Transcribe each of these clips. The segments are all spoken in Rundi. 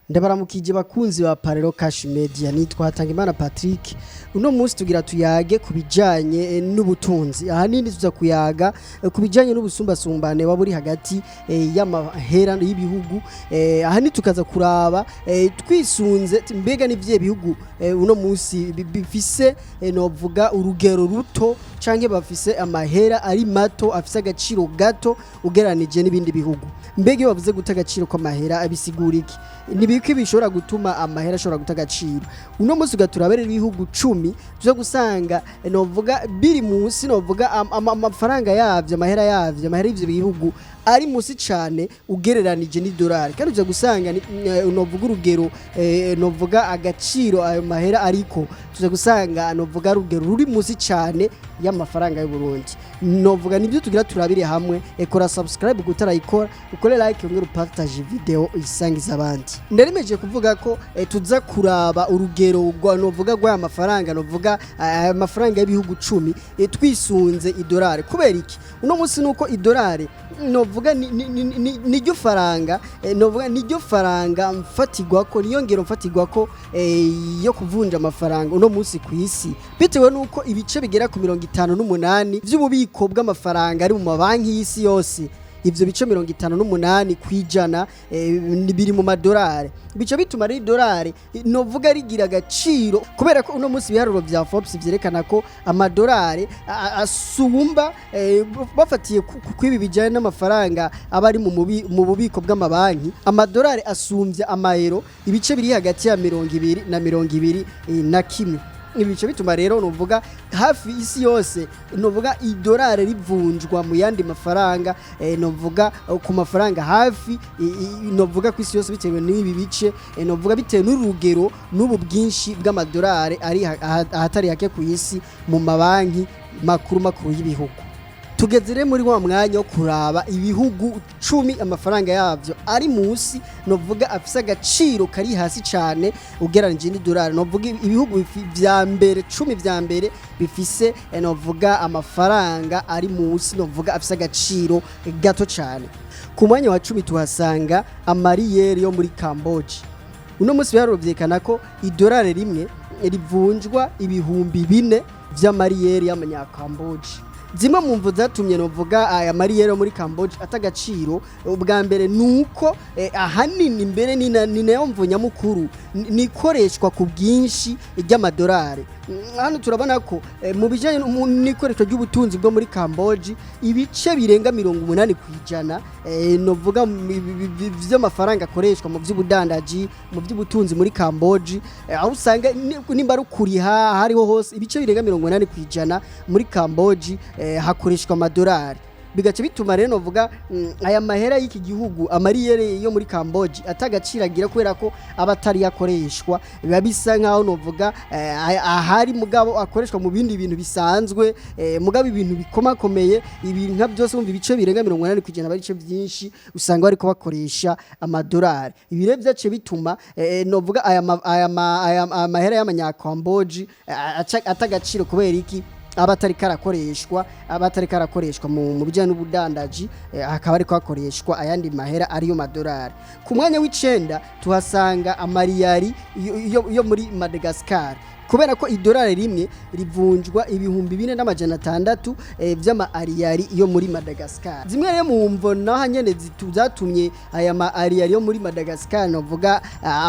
Ndabaramukije bakunzi ba Parero Cash Media nitwa Hatangimana Patrick. Uno munsi tugira tuyage kubijanye n'ubutunzi. Ahanini tuza kuyaga kubijanye n'ubusumbasumbane waburi hagati y'amahera y'ibihugu. Ahani tukaza kuraba twisunze mbega n'ivye bihugu uno munsi bifise novuga urugero ruto canke bafise amahera ari mato afise agaciro gato ugeranije n'ibindi bihugu. Mbega bavuze guta agaciro ko amahera abisigura iki? Nibiki bishobora gutuma amahera ashobora guta agaciro? Uno munsi ugaturabera ibihugu 10 tuza gusanga novuga biri munsi novuga amafaranga yavyo amahera y'ivyo bihugu ari musi cyane ugereranije n'idolari kandi uza gusanga novuga urugero novuga agaciro ayo mahera ariko tuza gusanga novuga urugero ruri musi cyane y'amafaranga y'u Burundi. Novuga nibyo tugira turabire hamwe ekora subscribe gutarayikora ukore like ungere partage video isangiza abandi. Ndarimeje kuvuga ko tuza kuraba urugero rwa novuga rwa amafaranga novuga amafaranga y'ibihugu 10 twisunze idolari kubera iki uno munsi nuko idolari novuga niryo faranga novuga niryo faranga mfatigwa ko niyo ngero mfatigwa ko yo kuvunja amafaranga uno munsi ku isi bitewe nuko ibice bigera ku 58 by'ububiko bw'amafaranga ari mu mabanki y'isi yose. Ivyo bice 58 kwijana biri mu madolari bice bituma ari dolari novuga rigira agaciro kubera ko uno munsi biharuro bya Forbes vyerekana ko amadolari asumba bafatiye kwibi bijanye n'amafaranga abari mu bubiko bw'amabanki amadolari asumbya amayero ibice biri hagati ya 20 na 21. Ibice bituma rero novuga hafi isi yose novuga idolari rivunjwa mu yandi mafaranga novuga ku mafaranga hafi novuga ku isi yose bitewe n'ibi bice novuga bitewe n'urugero n'ubu bwinshi bw'amadolari ari ahatari hake ku isi mu mabanki makuru y'ibihugu. Tugezere muri wa mwanya wo kuraba ibihugu 10 amafaranga yavyo ari musi novuga afise agaciro kari hasi cyane ugeranije n'idolari. Novuga ibihugu vya mbere 10 vya mbere bifise novuga amafaranga ari musi novuga afise agaciro gato cyane. Ku mwanya wa 10 tuhasanga amariyeri yo muri Cambodia. Uno munsi biharuro vyerekana ko idolari rimwe rivunjwa ibihumbi 4 vy'amariyeri y'amanyakambodia. Zimwe mu mvu zatumye novuga aya mariyero muri Cambodia atagaciro ubwa mbere nuko ahanini mbere ni nayo mvu nyamukuru nikoreshwa ku bwinshi ry'amadolari. Hano turabona ko mu bijanye n'ikoresho ry'ubutunzi bwo muri Cambodia ibice birenga 80% novuga vy'amafaranga akoreshwa mu vy'ubudandaji mu vy'ubutunzi muri Cambodia aho usanga nimba rukuriha hariho hose ibice birenga 80% muri Cambodia hakoreshwa amadolari. Bigace bituma rero novuga aya mahera y'iki gihugu amariyere yo muri Cambodia atagaciragira kubera ko abatari yakoreshwa biba bisa nkaho novuga ahari mugabo akoreshwa mu bindi bintu bisanzwe mugabo ibintu bikomakomeye ibintu nka byose umva ibice birenga 80% barice byinshi usanga bariko bakoresha amadolari. Ibire byace bituma novuga aya mahera y'amanyakambodia atagaciro kubera iki abatari karakoreshwa mu bijyanye n'ubudandaji hakaba ariko hakoreshwa ayandi mahera ariyo madolari. Ku mwanya w'9 tuhasanga amariyari yo muri Madagascar kubera ko idolari rimwe rivunjwa ibihumbi 4,600 vy'amariyari yo muri Madagascar. Zimwe rero mu mvo naho nyene zatumye aya mariyari yo muri Madagascar novuga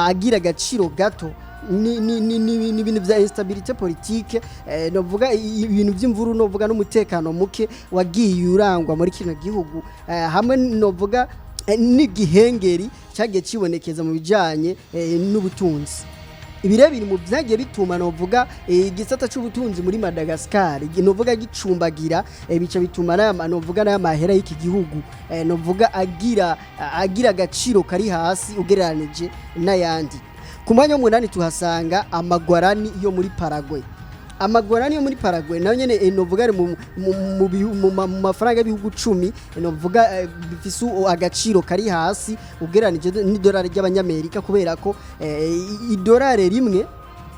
agira agaciro gato ni ibintu vya instabilité politique novuga ibintu vy'imvuru novuga n'umutekano muke wagiye urangwa muri kino gihugu hamwe novuga n'igihengeri cyagiye kibonekeza mu bijanye n'ubutunzi. Ibirebire mu byagiye bituma novuga igisata cy'ubutunzi muri Madagascar novuga gicumbagira bica bituma novuga n'amahera y'iki gihugu novuga agira agaciro kari hasi ugereranije n'ayandi. Ku mwanya w'8 tuhasanga amagwarani yo muri Paraguay. Amagwarani yo muri Paraguay nayo nyene novuga mu mafaranga y'ibihugu 10 novuga bifise agaciro kari hasi ugeranije n'idolari ry'abanyamerika kubera ko idolari rimwe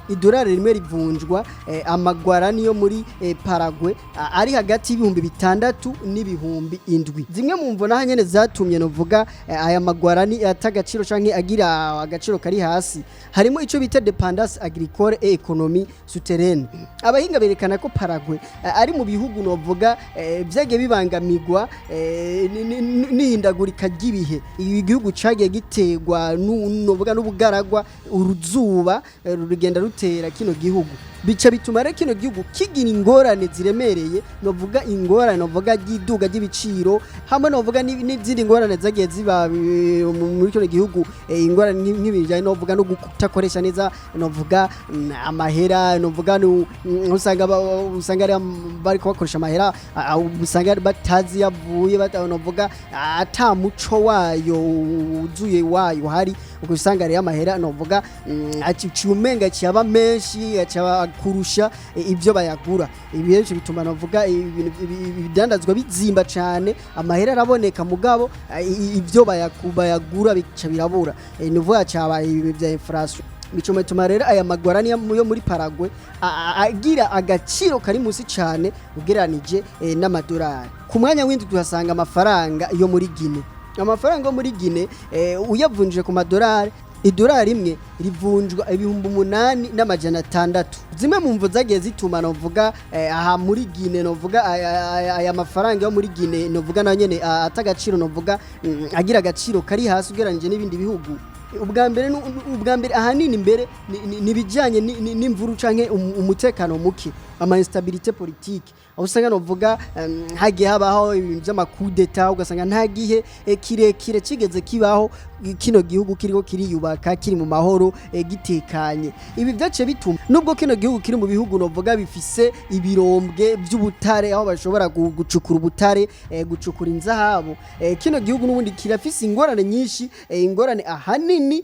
idolari rimwe rivunjwa amagwarani yo muri Paraguay ari hagati y'ibihumbi 6 n'ibihumbi 7. Zimwe mu mvona hanyene zatumye novuga aya magwarani atagaciro canke agira agaciro kari hasi harimo ico bita dependance agricole et économie souterraine. Abahinga berekana ko Paraguay ari mu bihugu novuga vyage bibangamigwa n'ihindagurika ry'ibihe. Igihugu cagiye gitegwa novuga n'ubugaragwa uruzuba rugenda rutera kino gihugu, bica bituma rero kino gihugu kigira ingorane ziremereye, novuga ingorane novuga ry'iduga ry'ibiciro hamwe novuga n'izindi ngorane zagiye ziba muri kino gihugu, ingorane nk'ibijanye novuga no gutakoresha neza novuga amahera, novuga usanga bari bakoresha amahera usanga batazi yavuye novuga ata muco wayo uzuye wayo hari, ukusanga rero amahera novuga aciumenga cyaba menshi cyaba kurusha ivyo bayagura. Ibi rero bituma novuga ibidandazwa bizimba cyane, amahera araboneka mugabo ivyo bayagura bica birabura, nivuga cyaba ibi bya inflation. Bituma tuma rero aya magwarani yo muri Paraguay agira agaciro kari musi cyane ugeranije n'amadolari. Ku mwanya w'indi tuhasanga amafaranga yo muri Guinea. Amafaranga yo muri Guinea uyavunjije ku madolari, idolari imwe rivunjwa 8,600. Zimwe mu mvo zagiye zituma novuga aha muri Guinea novuga aya mafaranga yo muri Guinea novuga na nyene atagaciro novuga agira agaciro kari hasi ugeranije n'ibindi bihugu. Ubwa mbere ahanini mbere nibijanye n'imvuru canke umutekano muke, ama instabilité politique. Usanga novuga hagiye habaho ibintu by'amakudeta, ugasanga nta gihe kirekire kigeze kibaho kino gihugu kiriko kiriyubaka kiri mu mahoro gitekanye. Ibi byace bituma nubwo kino gihugu kiri mu bihugu novuga bifise ibirombwe by'ubutare aho bashobora gucukura ubutare, gucukura inzahabu, kino gihugu nubundi kirafise ingorane nyinshi, ingorane ahanini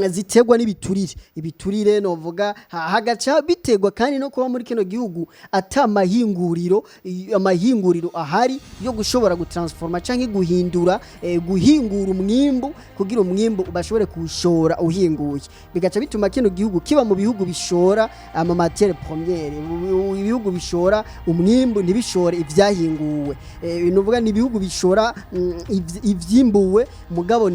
zitegwa n'ibiturire. Ibiturire novuga hagaca bitegwa kandi no kuba muri kino gihugu atamahinguriro amahinguriro ahari yo gushobora gutransforma canke guhingura umwimbu kugira umwimbu bashobore kushora uhinguye. Bigaca bituma kino gihugu kiba mu bihugu bishora ama matière première, ibihugu bishora umwimbu ntibishore ivyahinguwe. Binuvuga ni ibihugu bishora ivyimbuwe mugabo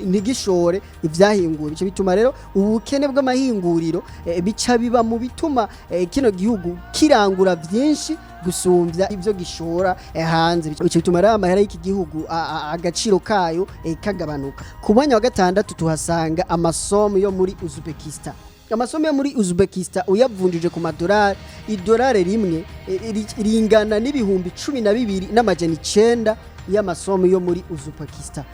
nigishore ivyahinguwe. Bica bituma rero ubukene bw'amahinguriro bica biba mu bituma kino gihugu kirangura byinshi gusumbya ivyo gishora hanze. Bica bituma rero amahera y'iki gihugu agaciro kayo kagabanuka. Ku mwanya wa gatandatu tuhasanga amasomo yo muri Uzbekistan. Amasomo yo muri Uzbekistan uyavunjije ku madolari, idolari rimwe ringana n'ibihumbi 12,900 y'amasomo yo muri Uzbekistan.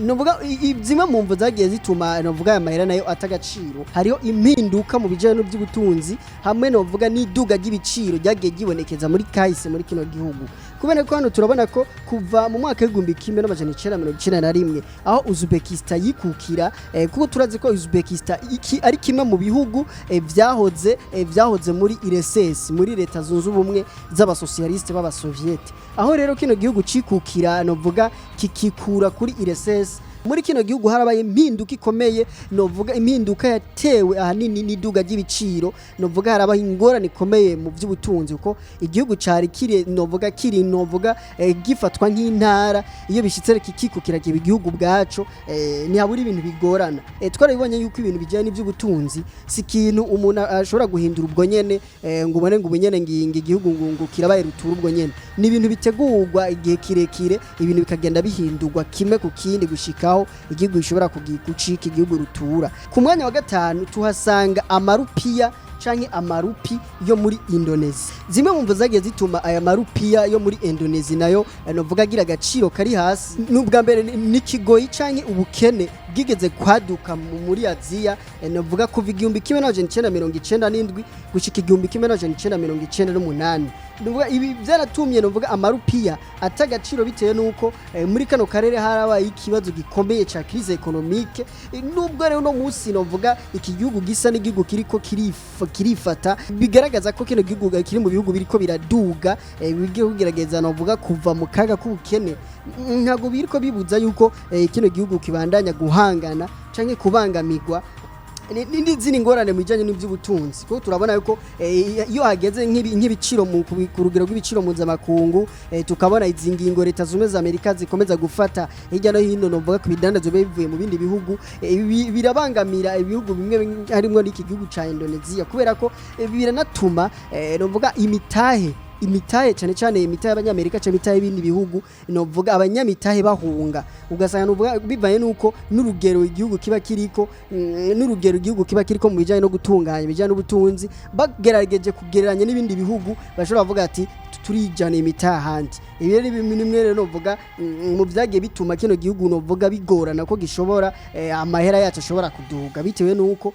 Novuga zimwe mu mvo zagiye zituma novuga aya mahera nayo atagaciro, hariho impinduka mu bijanye n'uby'ubutunzi hamwe novuga n'iduga ry'ibiciro ryagiye gibonekeza muri kahise muri kino gihugu. Kubera ko hano turabona ko kuva mu mwaka w'1991 aho Uzbekistan yikukira, kuko turazi ko Uzbekistan ari kimwe mu bihugu vyahoze muri RSS, muri leta zunze ubumwe z'abasocialiste b'abasoviete. Aho rero kino gihugu cikukira novuga kikikura kuri RSS, muri kino gihugu harabaye impinduka ikomeye, novuga impinduka yatewe ahanini n'iduga ry'ibiciro, novuga harabaye ingorane ikomeye mu by'ubutunzi uko igihugu cari kiri novuga gifatwa nk'intara. Iyo bishitse kikikukira kiba igihugu bwaco ni haburi ibintu bigorana. Twarabibonye yuko ibintu bijanye n'iby'ubutunzi si kintu umuntu ashobora guhindura ubwo nyene ngo ubone ngo ubunyene ngingi igihugu ngo kirabaye rutura ubwo nyene. Ni ibintu bitegurwa igihe kirekire, ibintu bikagenda bihindurwa kimwe ku kindi gushika igihugu gishobora gucika igihugu rutura. Ku mwanya wa gatanu tuhasanga amarupiya canke amarupi yo muri Indonesia. Zimwe mu mvo zagiye zituma aya marupiya yo muri Indonesia nayo novuga agira agaciro kari hasi. N'ubwa mbere n'ikigoyi canke ubukene bwigeze kwaduka muri Aziya, novuga kuva 1997 gushika 1998. Nuvuga ibi byaratumye novuga amarupiya atagaciro bitewe nuko muri kano karere harabaye ikibazo gikomeye ca crise économique. Nubwo rero no musi novuga iki gihugu gisa n'igihugu kiriko kirifata, bigaragaza ko kino gihugu kiri mu bihugu biriko biraduga, bigiye kugerageza novuga kuva mu kaga k'ubukene. Ntago biriko bibuza yuko kino gihugu kibandanya guhangana canke kubangamirwa n'izindi ngorane mu bijyanye n'iby'ubutunzi kuko turabona yuko iyo hageze nk'ibiciro ku rugero rw'ibiciro mpuzamakungu tukabona izi ngingo leta zunze za Amerika zikomeza gufata hirya no hino novuga ku bidandazwa bivuye mu bindi bihugu birabangamira ibihugu bimwe harimo n'iki gihugu ca Indonesia kubera ko biranatuma novuga imitahe cyane imitahe y'abanyamerika cyane imitahe y'ibindi bihugu novuga abanyamitahe bahunga ugasanga novuga bivaye nuko n'urugero igihugu kiba kiriko mu bijanye no gutunganya bijanye n'ubutunzi bagerageje kugereranya n'ibindi bihugu bashobora kuvuga ati turijana imitahe handi ibi rero bimwe rero novuga mu byagiye bituma kino gihugu novuga bigorana ko gishobora amahera yacu ashobora kuduga bitewe nuko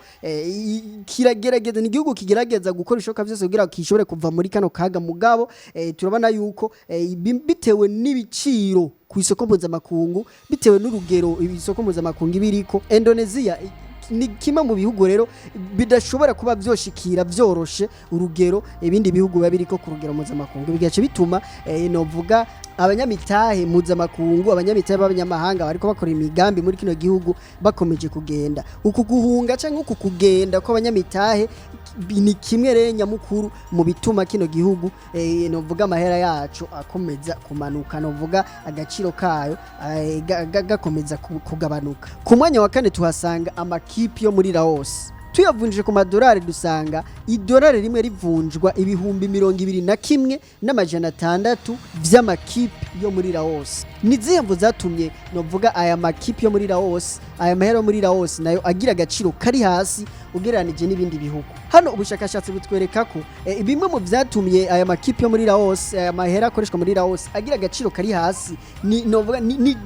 kiragerageza n'igihugu kigerageza gukora ishoka byose kugira kishobore kuva muri kano kaga mugabo turabona yuko bitewe n'ibiciro ku isoko mpuzamakungu bitewe n'urugero isoko mpuzamakungu ibiriko Indonesia ni kimwe mu bihugu rero bidashobora kuba byoshikira byoroshe urugero ibindi bihugu babiriko ku rugero mpuzamakungu bigace bituma novuga abanyamitahe mpuzamakungu abanyamitahe b'abanyamahanga bariko bakora imigambi muri kino gihugu bakomeje kugenda uku guhunga canke uku kugenda ko abanyamitahe ni kimwe rero nyamukuru mu bituma kino gihugu novuga amahera yacu akomeza kumanuka novuga agaciro kayo gakomeza kugabanuka ku mwanya wa kane tuhasanga amakipi yo muri Laos tuyavunjije ku madolari dusanga idolari rimwe rivunjwa ibihumbi 21,600 vy'amakipi yo muri Laos nizihembo zatumye novuga aya makipi yo muri Laos aya mahera yo muri Laos nayo agira agaciro kari hasi ugereranije n'ibindi bihugu hano ubushakashatsi butwereka ko bimwe mu vyatumye aya makipi yo muri Laos aya mahera akoreshwa muri Laos agira agaciro kari hasi ni novuga ni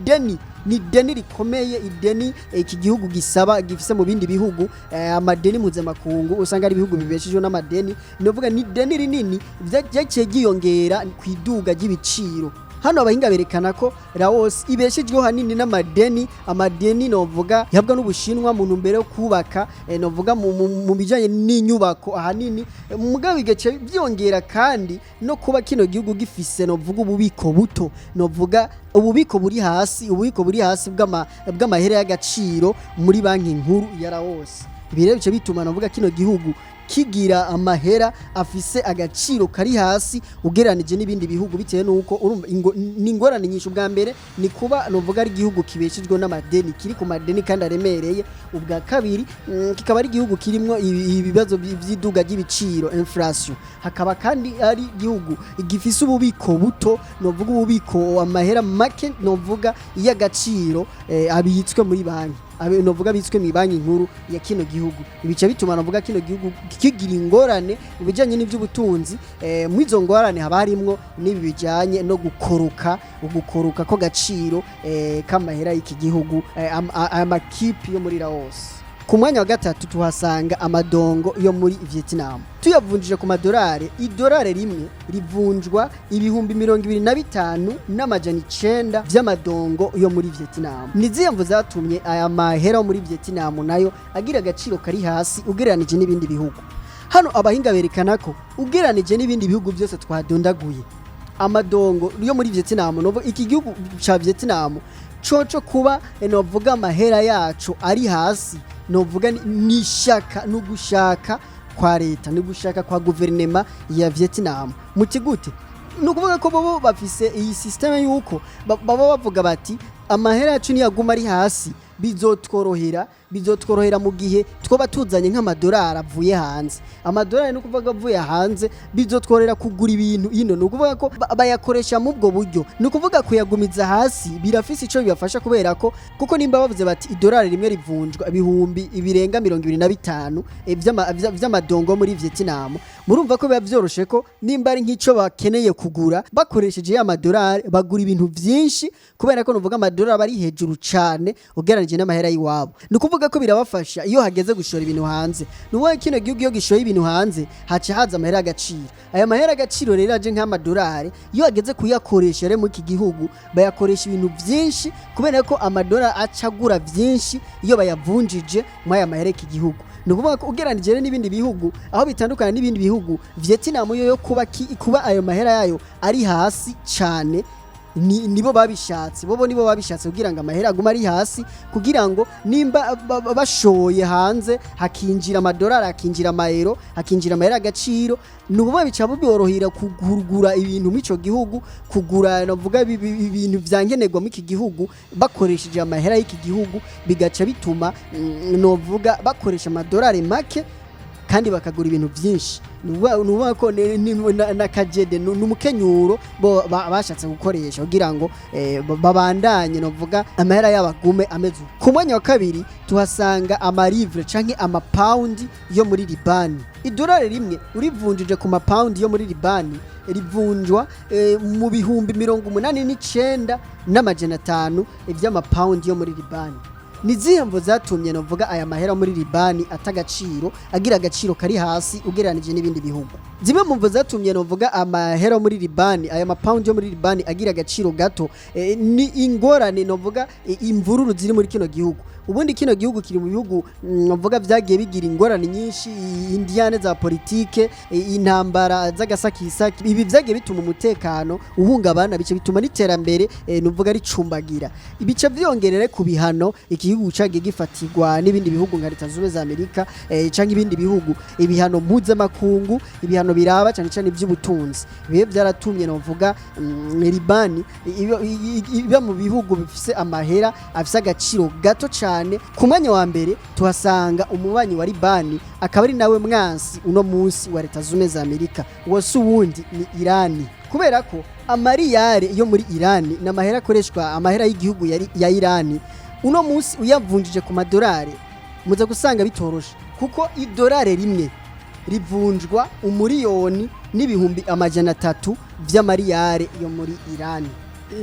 deni rikomeye ideni iki gihugu gisaba gifise mu bindi bihugu amadeni mpuzamakungu usanga ari ibihugu bibeshejeho n'amadeni novuga ni deni rinini vyagiye giyongera kwiduga ry'ibiciro hano abahinga berekana ko Laos ibeshejweho hanini amadeni novuga yabwa n'Ubushinwa mu ntumbero yo kubaka novuga mu bijanye n'inyubako ahanini mugabo bigace byongera kandi no kuba kino gihugu gifise novuga ububiko buto novuga ububiko buri hasi bw'amahera y'agaciro muri banki nkuru ya Laos ibirebe bice bituma novuga kino gihugu kigira amahera afise agaciro kari hasi ugereranije n'ibindi bihugu bitewe nuko n'ingorane nyinshi ubwa mbere ni kuba novuga ari igihugu kibeshejwe n'amadeni kiri ku madeni kandi aremereye ubwa kabiri kikaba ari igihugu kirimo ibibazo by'iduga ry'ibiciro inflation hakaba kandi ari igihugu gifise ububiko buto novuga ububiko amahera make novuga y'agaciro abitswe muri banki novuga bitswe mu banki nkuru ya kino gihugu ibice bituma novuga kino gihugu kigira ingorane ubijanye n'ivy'ubutunzi mu izo ngorane haba harimwo n'ibi bijanye no gukoroka ko gaciro k'amahera y'iki gihugu amakipi yo muri Laos ku mwanya wa gatatu tuhasanga amadongo yo muri Vietnam tuyavunjije ku madolari idolari rimwe rivunjwa ibihumbi 25,900 vy'amadongo yo muri Vietnam niziyemvo zatumye aya mahera muri Vietnam nayo agira agaciro kari hasi ugereranije n'ibindi bihugu hano abahinga berekana ko ugereranije n'ibindi bihugu byose twadondaguye amadongo yo muri Vietnam no iki gihugu ca Vietnam coco kuba novuga amahera yacu ari hasi novuga nishaka no gushaka kwa leta no gushaka kwa guverinema ya Vietnam mutigute nukuvuga ko bobo bafise iyi system yuko baba bavuga bati amahera yacu niyaguma ari hasi bizotworohera mu gihe twoba tuzanye nk'amadolari avuye hanze amadolari no kuvuga avuye hanze bizotworera kugura ibintu ino no kuvuga ko bayakoresha mu bwo buryo no kuvuga kuyagumiza hasi birafise ico bibafasha kubera ko kuko nimba bavuze bati idolari rimwe rivunjwa ibihumbi ibirenga 25 vy'amadongo muri Vietnam murumva ko biba vyoroshe ko nimba ari nk'ico bakeneye kugura bakoresheje ya madolari bagura ibintu vyinshi kubera ko novuga amadolari bari hejuru cyane ugereranije n'amahera yiwabo no kuvuga ko birabafasha iyo hageze gushora ibintu hanze nuwo kino gihugu yo gishoye ibintu hanze haca haza amahera agaciro aya mahera agaciro rero aje nk'amadolari iyo hageze kuyakoresha rero mu iki gihugu bayakoresha ibintu byinshi kubera ko amadolari acagura byinshi iyo bayavunjije mu aya mahera iki gihugu nukuvuga ko ugereranije n'ibindi bihugu aho bitandukana n'ibindi bihugu Vietnam yo kuba ayo mahera yayo ari hasi cyane nibo babishatse nibo babishatse kugira ngo amahera aguma ari hasi kugira ngo nimba bashoye hanze hakinjira amadolari hakinjira amayero hakinjira amahera agaciro nububa bica biborohera kugura ibintu mico gihugu kugura navuga ibintu vyankenerwa mu iki gihugu bakoresheje amahera y'iki gihugu bigaca bituma novuga bakoresha amadolari make kandi bakagura ibintu byinshi nuba ko na kajede numukenyuro bashatse gukoresha kugira ngo babandanye novuga amahera y'abagume ameze ku mwanya wa kabiri tuhasanga amarivre canke amapound yo muri Libani idolari rimwe urivunjije ku mapound yo muri Libani rivunjwa mu bihumbi 89 n'amajana 5 ivy'amapound yo muri Libani nizihembo zatumye novuga aya mahera muri Libani atagaciro agira agaciro kari hasi ugereranije n'ibindi bihugu zimwe mu mvo zatumye novuga amahera muri Libani aya mapound yo muri Libani agira agaciro gato ni ingorane novuga imvururu ziri muri kino gihugu ubundi kino gihugu kiri mu bihugu novuga vyagiye bigira ingorane nyinshi indiane za politike intambara z'agasakisaki ibi vyagiye bituma umutekano uhungabana bice bituma n'iterambere novuga ricumbagira ibice vyongerere ku bihano igihugu cagiye gifatirwa n'ibindi bihugu nka Leta Zunze za Amerika canke ibindi bihugu ibihano mpuzamakungu ibihano biraba cyane cyane iby'ubutunzi bihe byaratumye novuga Libani iba mu bihugu bifise amahera afise agaciro gato cyane ku mwanya wa mbere tuhasanga umubanyi wa Libani akaba ari nawe mwansi uno munsi wa Leta Zunze za Amerika wose uwundi ni Irani kubera ko amariyare yo muri Irani n'amahera akoreshwa amahera y'igihugu ya Irani uno munsi uyavunjije ku madolari muza gusanga bitoroshe kuko idolari rimwe rivunjwa umuriyoni n'ibihumbi 300 vy'amariyare yo muri Irani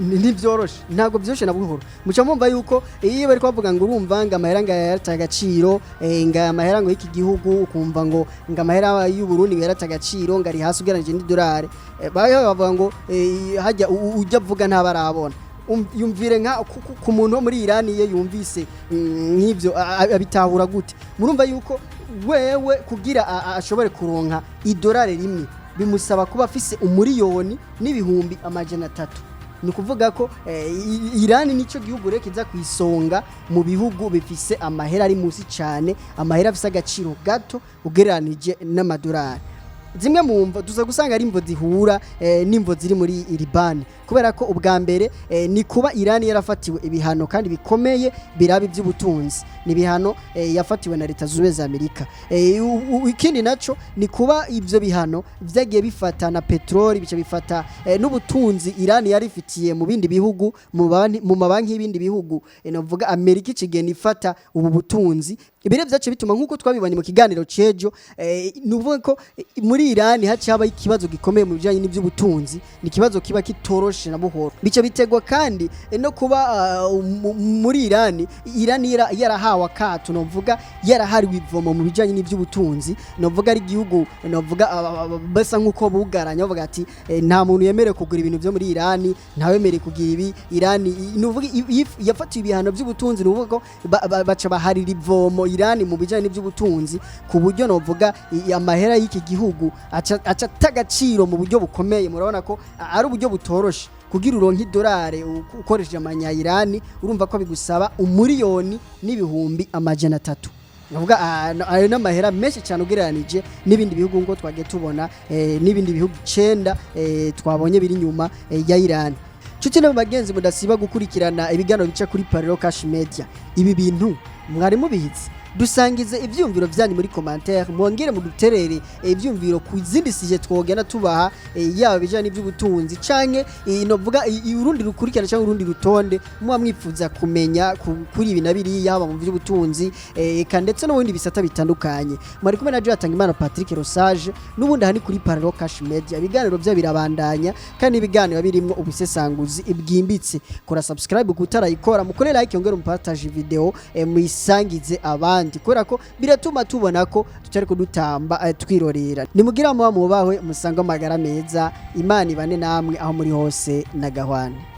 ntivyoroshe ntago byoshe na buhoro muca mumva yuko iyo bari kwavuga ngo urumva ngo amahera nga yaratagaciro nga amahera ngo y'iki gihugu ukumva ngo nga amahera y'u Burundi ngo yaratagaciro ngo ari hasi ugeranije n'idolari bavuga ngo hajya ujya vuga ntabarabona yumvire nka ku muntu wo muri Irani iyo yumvise nk'ivyo abitahura gute murumva yuko wewe kugira ashobore kuronka idolari rimwe bimusaba kuba afise umuriyoni n'ibihumbi 300 ni kuvuga ko Irani nico gihugu reka iza kwisonga mu bihugu bifise amahera ari musi cyane amahera afise agaciro gato ugereranije n'amadolari zimwe mu mvo tuza gusanga ari imvo zihura n'imvo ziri muri Libani kubera ko ubwa mbere ni kuba Irani yarafatiwe ibihano kandi bikomeye birabi by'ubutunzi ni bihano yafatiwe na Leta Zunze za Amerika ikindi naco ni kuba ivyo bihano vyagiye bifata na petroli bice bifata n'ubutunzi Irani yarifitiye mu bindi bihugu mu mabanki y'ibindi bihugu novuga Amerika ikigeni ifata ubu butunzi ibire vyace bituma nkuko twabibanye mu kiganiro cejo nuvuga ko muri Irani haci haba ikibazo gikomeye mu bijanye n'ivy'ubutunzi ni kibazo kiba kitoroshe na buhoro bice bitegwa kandi no kuba muri Irani yarahawe akato novuga yarahariwe ivomo mu bijanye n'ivy'ubutunzi novuga ari igihugu novuga basa nkuko bugaranya bavuga ati nta muntu yemerewe kugura ibintu byo muri Irani nta wemerewe kugira ibi Irani novuga yafatiye ibihano by'ubutunzi novuga ko baca baharira ivomo Irani mu bijanye n'ivy'ubutunzi ku buryo novuga amahera y'iki gihugu aca tagaciro mu buryo bukomeye murabona ko ari uburyo butoroshe kugira uronka idolari ukoresheje amanya Irani urumva ko bigusaba umuriyoni n'ibihumbi 300 navuga ayo n'amahera menshi cyane ugereranije n'ibindi bihugu ngo twagiye tubona n'ibindi bihugu 9 twabonye biri nyuma ya Irani Chuti na bagenzi mudasiba gukurikirana ibiganiro bica kuri Parero Cash Media ibi bintu mwari mubihize dusangize ivyumviro vyanyu muri commentaire mwongere mu duterere ivyumviro ku zindi sije twogena tubaha yaba bijanye n'ivy'ubutunzi canke novuga urundi rukurikirana canke urundi rutonde muba mwifuza kumenya kuri ibi nabiri yaba mu vy'ubutunzi eka ndetse no bindi bisata bitandukanye mwari kumwe na Agahebuza Patrick Rosage nubundi hani kuri Parero Cash Media ibiganiro bya birabandanya kandi ibiganiro birimwo ubusesanguzi ibwimbitse kora subscribe kutarayikora mukore like yongere mupartage video muisangize abandi kubera ko biratuma tubona ko tutariko dutamba twirorera nimugira mu bamubahwe musanga amagara meza Imana ibane namwe aho muri hose na gahwana.